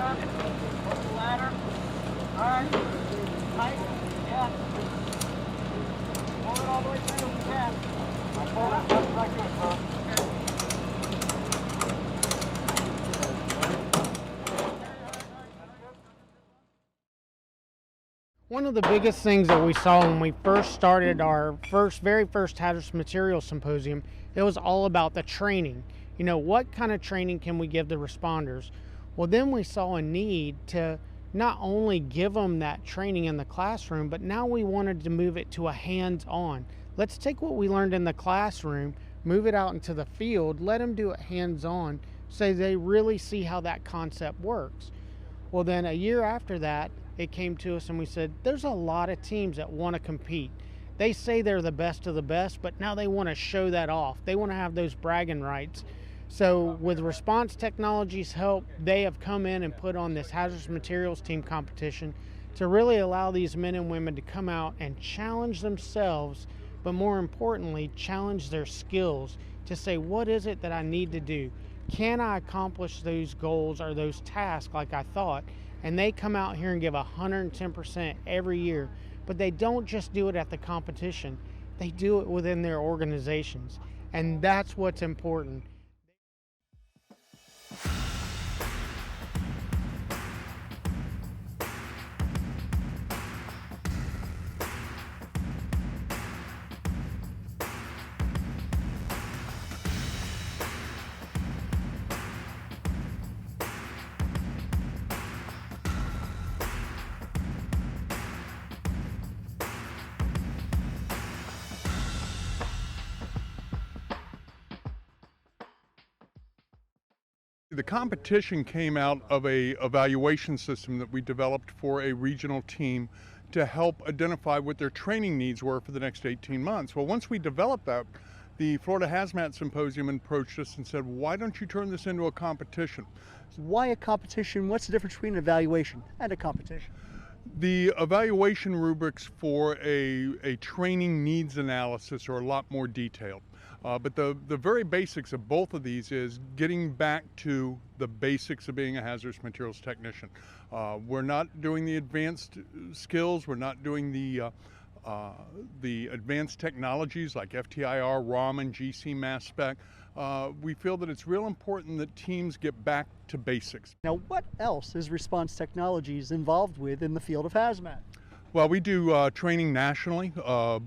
up. Hold the ladder. All right. Tight. Yeah. Pull it all the way through if you can. I'll pull it just like this, bro. One of the biggest things that we saw when we first started our very first hazardous materials symposium, it was all about the training. You know, what kind of training can we give the responders? Well, then we saw a need to not only give them that training in the classroom, but now we wanted to move it to a hands-on. Let's take what we learned in the classroom, move it out into the field, let them do it hands-on so they really see how that concept works. Well, then a year after that, it came to us and we said, there's a lot of teams that want to compete. They say they're the best of the best, but now they want to show that off. They want to have those bragging rights. So with Response Technologies' help, they have come in and put on this hazardous materials team competition to really allow these men and women to come out and challenge themselves, but more importantly, challenge their skills to say, what is it that I need to do? Can I accomplish those goals or those tasks like I thought? And they come out here and give 110% every year, but they don't just do it at the competition. They do it within their organizations, and that's what's important. The competition came out of a evaluation system that we developed for a regional team to help identify what their training needs were for the next 18 months. Well, once we developed that, the Florida HazMat Symposium approached us and said, why don't you turn this into a competition? Why a competition? What's the difference between an evaluation and a competition? The evaluation rubrics for a training needs analysis are a lot more detailed. But the very basics of both of these is getting back to the basics of being a hazardous materials technician. We're not doing the advanced skills. We're not doing the advanced technologies like FTIR, Raman, GC, mass spec. We feel that it's real important that teams get back to basics. Now, what else is Response Technologies involved with in the field of hazmat? Well, we do training nationally.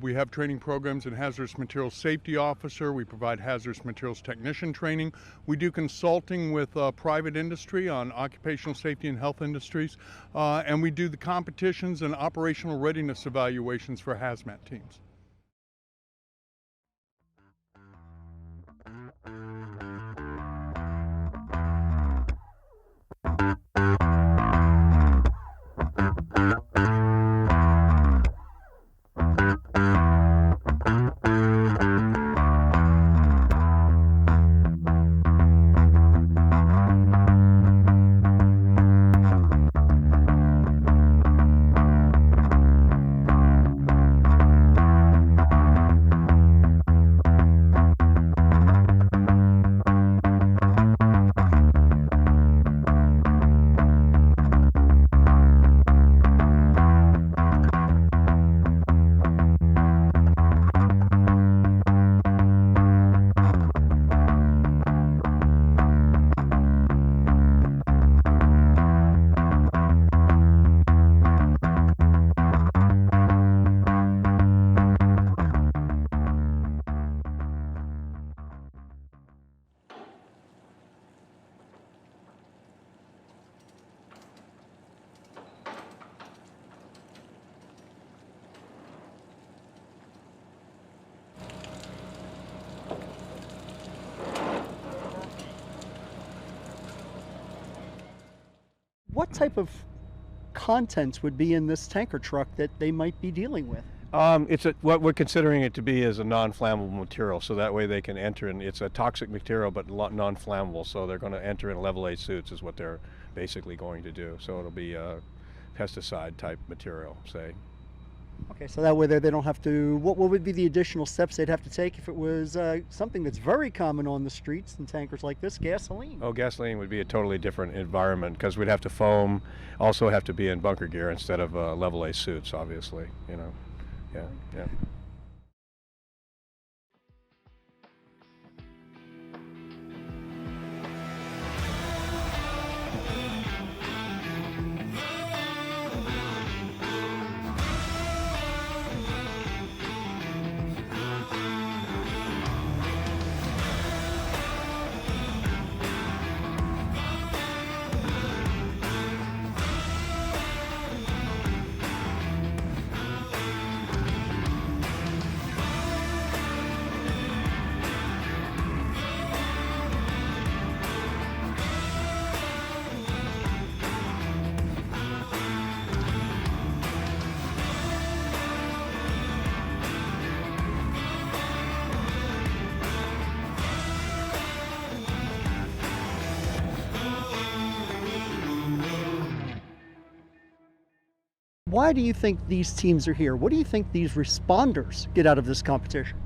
We have training programs in hazardous materials safety officer. We provide hazardous materials technician training. We do consulting with private industry on occupational safety and health industries. And we do the competitions and operational readiness evaluations for hazmat teams. What type of contents would be in this tanker truck that they might be dealing with? What we're considering it to be is a non-flammable material, so that way they can enter in. It's a toxic material, but non-flammable, so they're going to enter in level 8 suits is what they're basically going to do. So it'll be a pesticide type material, say. Okay, so that way they don't have to, what would be the additional steps they'd have to take if it was something that's very common on the streets in tankers like this, gasoline? Oh, gasoline would be a totally different environment because we'd have to foam, also have to be in bunker gear instead of level A suits, obviously, you know. Yeah, yeah. Why do you think these teams are here? What do you think these responders get out of this competition?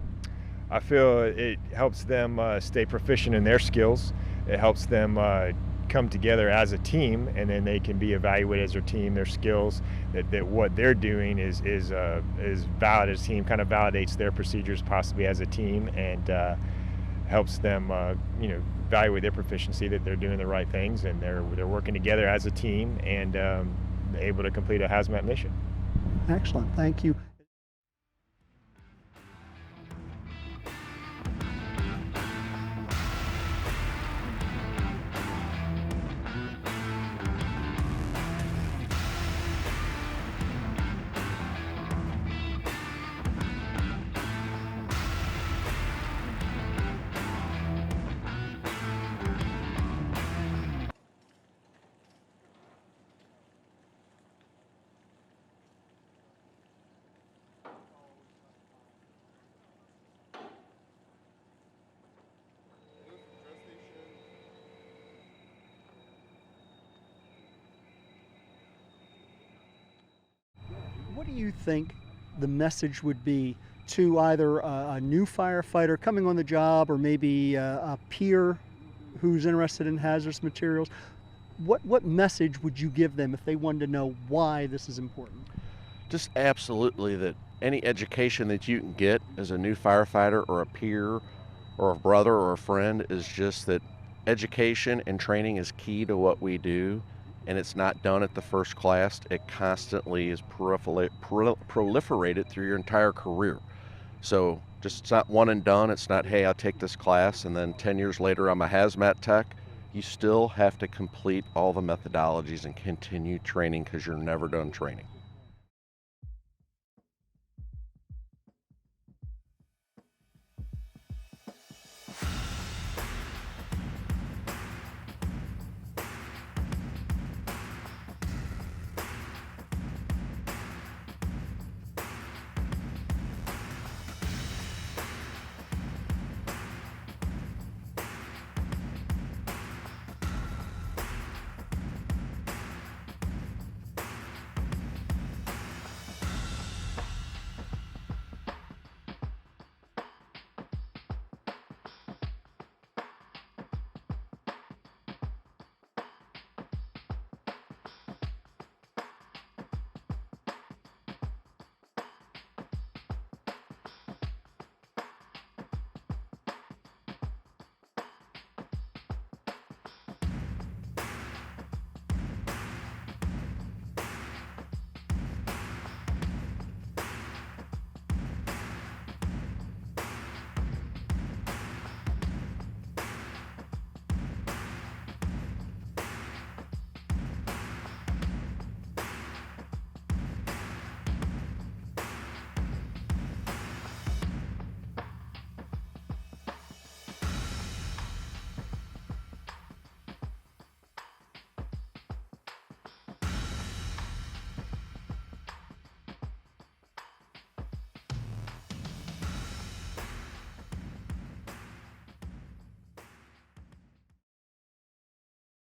I feel it helps them stay proficient in their skills. It helps them come together as a team, and then they can be evaluated as their team, their skills, that what they're doing is valid as a team, kind of validates their procedures possibly as a team, and helps them evaluate their proficiency, that they're doing the right things, and they're working together as a team, and able to complete a HazMat mission. Excellent, thank you. What do you think the message would be to either a new firefighter coming on the job, or maybe a peer who's interested in hazardous materials? What message would you give them if they wanted to know why this is important? Just absolutely, that any education that you can get as a new firefighter or a peer or a brother or a friend is just that education and training is key to what we do, and it's not done at the first class. It constantly is proliferated through your entire career. So just, it's not one and done. It's not, hey, I'll take this class and then 10 years later I'm a HazMat tech. You still have to complete all the methodologies and continue training, because you're never done training.